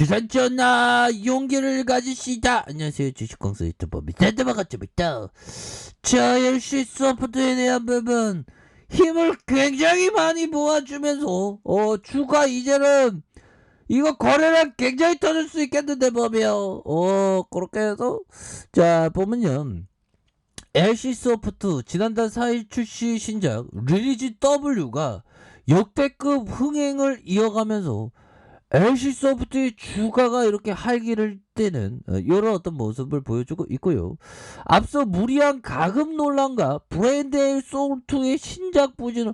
주산전나 용기를 가지시다. 안녕하세요, 주식공수 유튜버 미스터 반갑습니다. 자, 역시 소프트에 대한 부분 힘을 굉장히 많이 모아주면서 주가 이제는 이거 거래량 굉장히 터질 수 있겠는데 보면 그렇게 해서 자 보면요, LC소프트 지난달 4일 출시 신작 리리지 W가 역대급 흥행을 이어가면서 LC소프트의 주가가 이렇게 활기를 띠는 이런 어떤 모습을 보여주고 있고요. 앞서 무리한 가금 논란과 브랜드 소울2의 신작 부진을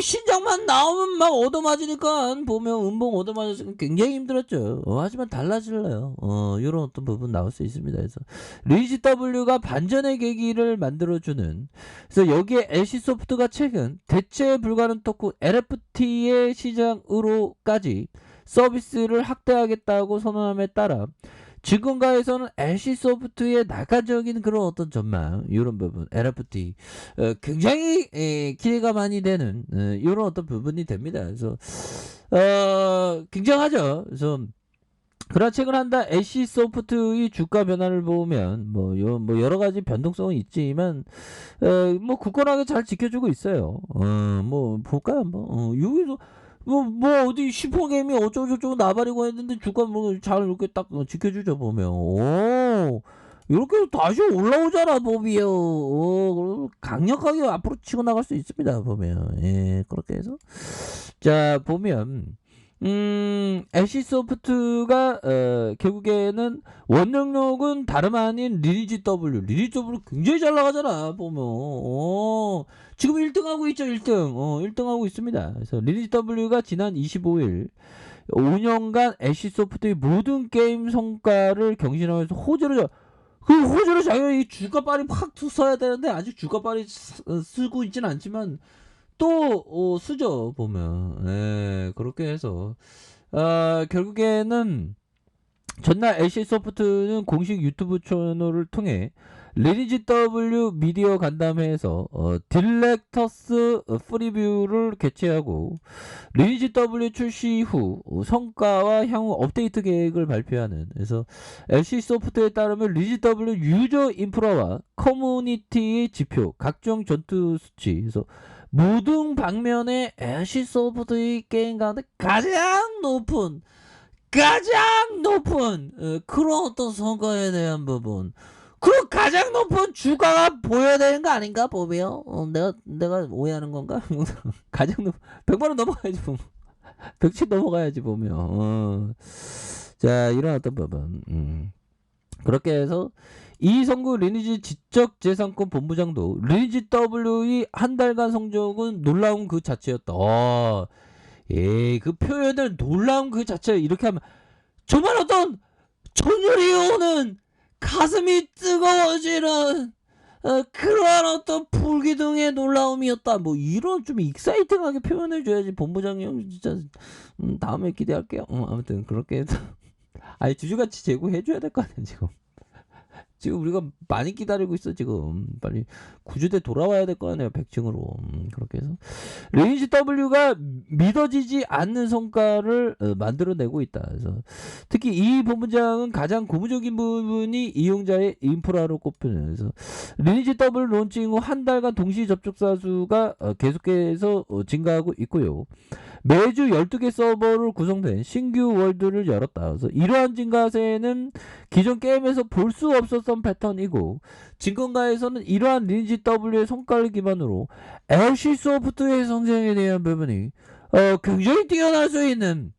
신작만 나오면 막 얻어맞으니까 보면 음봉 얻어맞아서 굉장히 힘들었죠. 하지만 달라질래요. 이런 어떤 부분 나올 수 있습니다. 그래서 리지 W가 반전의 계기를 만들어주는, 그래서 여기에 LC소프트가 최근 대체 불가능 토큰 NFT의 시장으로까지 서비스를 확대하겠다고 선언함에 따라 증권가에서는 LC소프트의 낙관적인 그런 어떤 전망, 이런 부분 NFT 굉장히 기대가 많이 되는 이런 어떤 부분이 됩니다. 그래서 굉장하죠. 그래서 그러나 최근 한 달 LC소프트의 주가 변화를 보면 뭐 여러 가지 변동성은 있지만 뭐 굳건하게 잘 지켜주고 있어요. 뭐 볼까요? 여기서 어디 슈퍼게임이 어쩌고저쩌고 나발이고 했는데 주가 뭐 잘 이렇게 딱 지켜주죠 보면. 이렇게 다시 올라오잖아 보면. 강력하게 앞으로 치고 나갈 수 있습니다 보면. 예, 그렇게 해서 자 보면 LC소프트가 결국에는 원능력은 다름 아닌 리니지 W 굉장히 잘 나가잖아 보면. 지금 1등하고 있죠. 1등하고 있습니다. 그래서 리니지 W가 지난 25일 5년간 LC소프트의 모든 게임 성과를 경신하면서 호재로 자기가 주가 빨리 확 써야 되는데 아직 주가 빨리 쓰고 있진 않지만 또 쓰죠 보면. 예, 그렇게 해서 결국에는 전날 LC소프트는 공식 유튜브 채널을 통해 리니지 W 미디어 간담회에서 딜렉터스 프리뷰를 개최하고 리니지 W 출시 후 성과와 향후 업데이트 계획을 발표하는, 그래서 LC소프트에 따르면 리니지 W 유저 인프라와 커뮤니티의 지표, 각종 전투 수치, 그래서 모든 방면에 LC소프트의 게임 가운데 가장 높은 그런 어떤 성과에 대한 부분, 그 가장 높은 주가가 보여야 되는 거 아닌가 보면. 내가 오해하는 건가? 가장 높 100만원 넘어가야지 보면. 100치 넘어가야지 보면. 자, 이런 어떤 부분. 그렇게 해서 이성구 리니지 지적재산권 본부장도 리니지 W의 한 달간 성적은 놀라운 그 자체였다. 그 표현을 놀라운 그 자체 이렇게 하면 정말 어떤 전율이 오는 가슴이 뜨거워지는 그러한 어떤 불기둥의 놀라움이었다. 뭐 이런 좀 익사이팅하게 표현해줘야지 본부장이 형 진짜. 다음에 기대할게요. 아무튼 그렇게 해서 아니 주주가치 제고해줘야 될 거 아니야 지금. 지금 우리가 많이 기다리고 있어 지금. 빨리 구주대 돌아와야 될 거 아니에요 100층으로. 그렇게 해서 리니지 W가 믿어지지 않는 성과를 만들어내고 있다. 그래서 특히 이 본부장은 가장 고무적인 부분이 이용자의 인프라로 꼽히는, 그래서 리니지 W 론칭 후 한 달간 동시 접촉자 수가 계속해서 증가하고 있고요. 매주 12개 서버를 구성된 신규 월드를 열었다. 그래서 이러한 증가세는 기존 게임에서 볼 수 없었던 패턴이고, 증권가에서는 이러한 리니지 W의 성과를 기반으로 LC소프트의 성장에 대한 부분이 굉장히 뛰어날 수 있는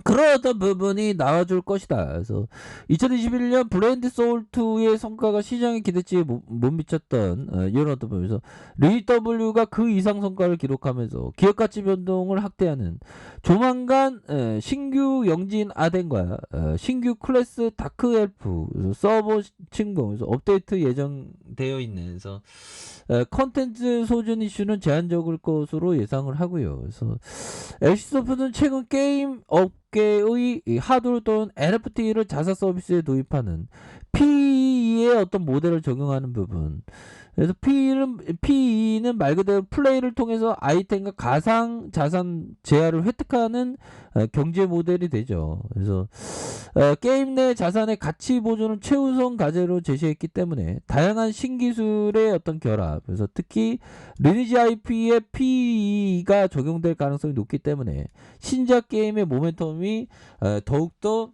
그런 어떤 부분이 나와줄 것이다. 그래서 2021년 브랜드 소울2의 성과가 시장의 기대치에 못 미쳤던 이런 어떤 부분에서 리니지 W가 그 이상 성과를 기록하면서 기업가치 변동을 확대하는, 조만간 신규 영진 아덴과 신규 클래스 다크엘프 서버 침공에서 업데이트 예정되어 있는, 그래서 컨텐츠 소진 이슈는 제한적일 것으로 예상을 하고요. 그래서 LC소프트는 최근 게임 업계의 하드웨어 또는 NFT를 자사 서비스에 도입하는 P의 어떤 모델을 적용하는 부분. 그래서 P는 말 그대로 플레이를 통해서 아이템과 가상 자산 재화를 획득하는 경제 모델이 되죠. 그래서 게임 내 자산의 가치 보존을 최우선 과제로 제시했기 때문에 다양한 신기술의 어떤 결합, 그래서 특히 리니지 IP에 P가 적용될 가능성이 높기 때문에 신작 게임의 모멘텀이 더욱더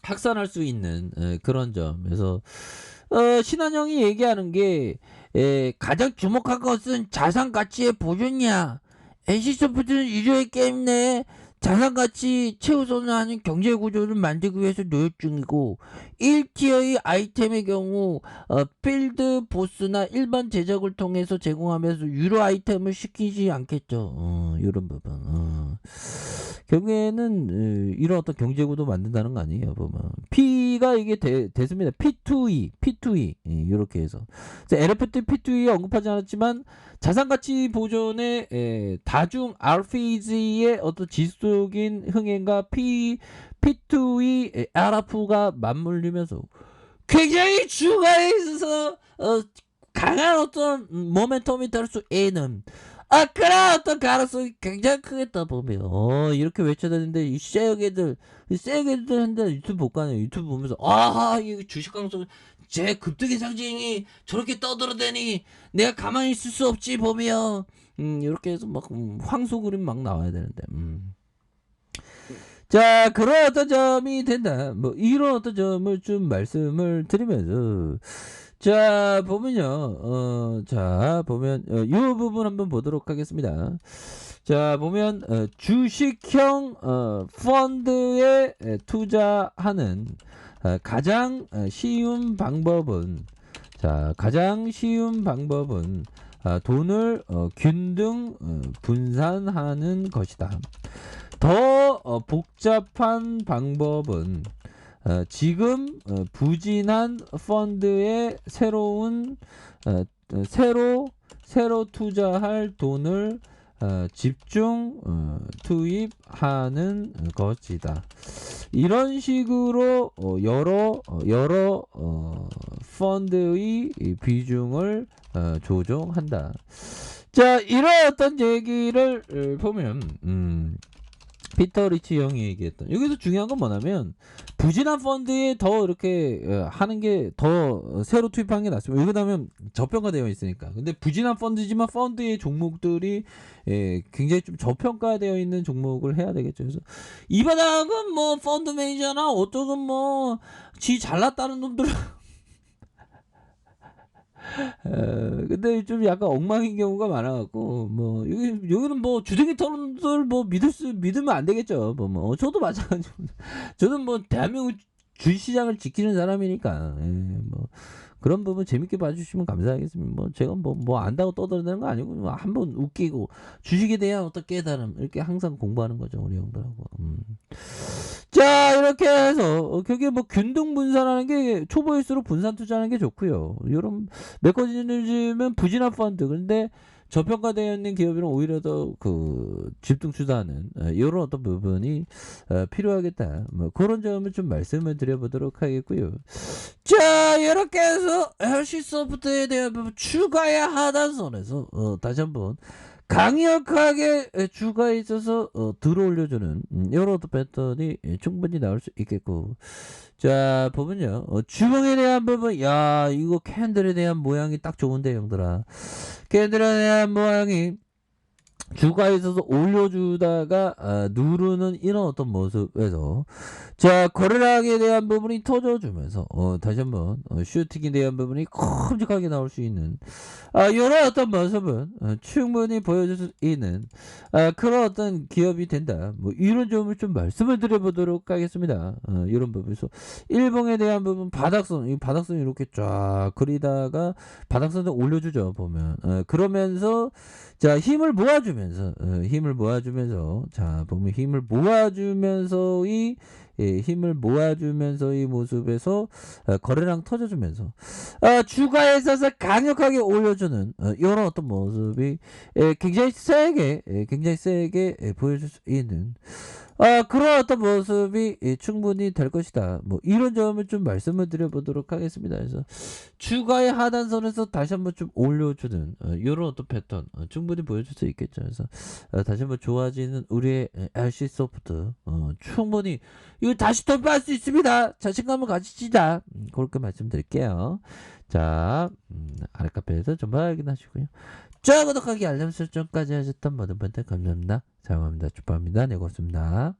확산할 수 있는 그런 점. 그래서 신한영이 얘기하는 게 가장 주목한 것은 자산 가치의 보존이야. NC소프트는 유저의 게임 내에 자산 가치 최우선을 하는 경제 구조를 만들기 위해서 노력 중이고 1티어의 아이템의 경우 필드 보스나 일반 제작을 통해서 제공하면서 유료 아이템을 시키지 않겠죠. 이런 부분. 결국에는 이런 어떤 경제구도 만든다는 거 아니에요, 보면. P가 이게 됐습니다. P2E 이렇게 해서. NFT P2E 언급하지 않았지만 자산가치 보존의 다중 RPG의 어떤 지속적인 흥행과 P2E RF가 맞물리면서 굉장히 주가에 있어서 강한 어떤 모멘텀이 될 수 있는 그런 어떤 가능성이 굉장히 크겠다 보면 이렇게 외쳐야 되는데 이 쎄게들 한데 유튜브 못 가네. 유튜브 보면서 이 주식 강성 제 급등의 상징이 저렇게 떠들어대니 내가 가만히 있을 수 없지 보면 이렇게 해서 막 황소 그림 막 나와야 되는데 자, 그런 어떤 점이 된다. 뭐 이런 어떤 점을 좀 말씀을 드리면서 자, 보면요. 자, 보면 이 부분 한번 보도록 하겠습니다. 자, 보면 주식형 펀드에 투자하는 가장 쉬운 방법은 돈을 균등 분산하는 것이다. 더 복잡한 방법은 지금 부진한 펀드에 새로 투자할 돈을 집중 투입하는 것이다. 이런 식으로 여러 펀드의 비중을 조정한다. 자, 이런 어떤 얘기를 보면 피터 리치 형이 얘기했던 여기서 중요한 건 뭐냐면 부진한 펀드에 더 이렇게 하는 게 더 새로 투입하는 게 낫습니다. 왜냐하면 저평가되어 있으니까. 근데 부진한 펀드지만 펀드의 종목들이 굉장히 좀 저평가되어 있는 종목을 해야 되겠죠. 그래서 이 바닥은 뭐 펀드 매니저나 어떤 뭐 지 잘났다는 놈들 근데 좀 약간 엉망인 경우가 많아갖고 뭐 여기는 뭐 주둥이 털들 뭐 믿으면 안 되겠죠. 뭐 저도 마찬가지로 저는 뭐 대한민국 주식시장을 지키는 사람이니까 뭐 그런 부분 재밌게 봐주시면 감사하겠습니다. 뭐 제가 뭐 안다고 떠들어대는 거 아니고 뭐 한번 웃기고 주식에 대한 어떤 깨달음 이렇게 항상 공부하는 거죠 우리 형들하고. 자, 이렇게 해서 결국에 뭐 균등 분산하는 게 초보일수록 분산 투자하는 게 좋고요. 이런 메커니즘은 부진한 펀드 근데 저평가되어 있는 기업이랑 오히려 더 집중 투자하는 이런 어떤 부분이 필요하겠다. 뭐 그런 점을 좀 말씀을 드려보도록 하겠고요. 자, 이렇게 해서 NC소프트에 대한 부분 추가야 하단 선에서 다시 한번 강력하게 주가에 있어서 들어올려주는 이런 어떤 패턴이 충분히 나올 수 있겠고 자 보면요 주봉에 대한 부분 이거 캔들에 대한 모양이 딱 좋은데 형들아 캔들에 대한 모양이 주가에 있어서 올려주다가 누르는 이런 어떤 모습에서 자 거래량에 대한 부분이 터져주면서 다시 한번 슈팅에 대한 부분이 큼직하게 나올 수 있는 이런 어떤 모습은 충분히 보여줄 수 있는 그런 어떤 기업이 된다. 뭐 이런 점을 좀 말씀을 드려보도록 하겠습니다. 이런 부분에서 일봉에 대한 부분 이 바닥선 이렇게 쫙 그리다가 바닥선을 올려주죠 보면 그러면서 자 힘을 모아주면서 자 보면 힘을 모아주면서의 모습에서 거래량 터져주면서 주가에 있어서 강력하게 올려주는 이런 어떤 모습이 굉장히 세게 보여줄 수 있는 그런 어떤 모습이 충분히 될 것이다. 뭐 이런 점을 좀 말씀을 드려보도록 하겠습니다. 그래서 주가의 하단선에서 다시 한번 좀 올려주는 요런 어떤 패턴 충분히 보여줄 수 있겠죠. 그래서 다시 한번 좋아지는 우리의 LC 소프트 충분히 이거 다시 돌파할 수 있습니다. 자신감을 가지시다. 그렇게 말씀드릴게요. 자, 아랫카페에서 정말 확인하시고요. 좋아요, 구독하기, 알람 설정까지 하셨던 모든 분들 감사합니다. 사랑합니다. 축복합니다. 네, 고맙습니다.